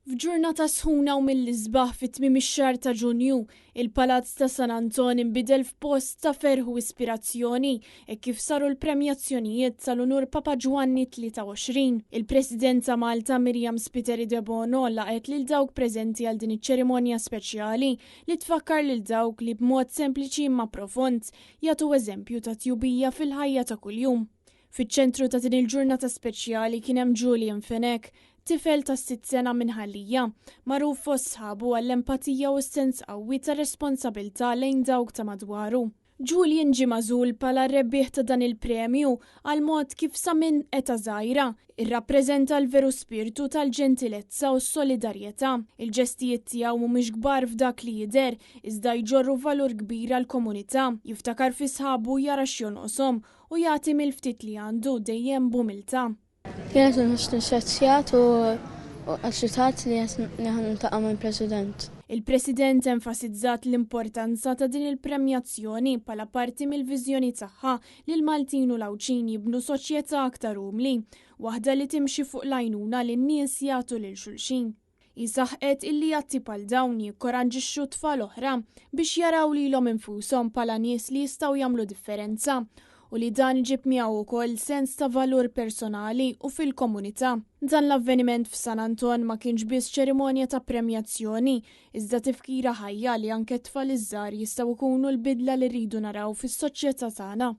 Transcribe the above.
F'ġurnata sħuna u mill-isbaħ fit-tmiem ix-xahar ta' Ġunju, il-Palazz ta' San Anton inbidel f'post ta' ferħ u ispirazzjoni kif saru l-premjazzjonijiet tal-Unur Papa Ġwanni 23. Il-President ta' Malta Miriam Spiteri de Bono laqgħet lil dawk preżenti għal din iċ-ċerimonja speċjali li tfakkar lil dawk li b'mod sempliċi imma profond jagħtu eżempju ta' tjubija fil-ħajja ta' kuljum. Fiċ-ċentru ta' din il-ġurnata speċjali kien hemm Julian Fenek, tifel ta' 6 sena minn Ħallija, magħruf fost sħabu għall-empatija u s-sens qawwi ta' responsabilità lejn dawk ta' madwaru. Julian ġie magħżul bħala rebbieħ ta' dan il-premju għal mod kif sa minn eta żgħira irrappreżenta l-veru spiritu tal-ġentilezza u s-solidarjetà. Il-ġestijiet tiegħu mhumiex kbar f'dak li jidher iżda jġorru valur kbir għall-komunità, jiftakar fi sħabu jara x'jonqoshom u jagħti mill-ftit li għandu dejjem b'umiltà. Kienet nħoss nissazzjat u għaxitat li niltaqa' mal-President. Il-President enfasizzat l-importanza ta' din il-premjazzjoni bħala parti mill-viżjoni tagħha li l-Maltin u l-Awċin jibnu soċjetà aktar umli, waħda li timxi fuq l-għajnuna li n-nies jagħtu lil xulxin. Jisaħqet illi jatti pal dawn jikkoraġġixxu tfal oħra biex jaraw lilhom infushom bħala nies li jistgħu jagħmlu differenza u li dan ġib miegħu wkoll sens ta' valur personali u fil-komunità. Dan l-avveniment f'San Anton ma kienx biss ċerimonja ta' premjazzjoni, iżda tifkira ħajja li anke t-tfal iż-żgħar jistgħu jkunu l-bidla li rridu naraw fis-soċjetà tagħna.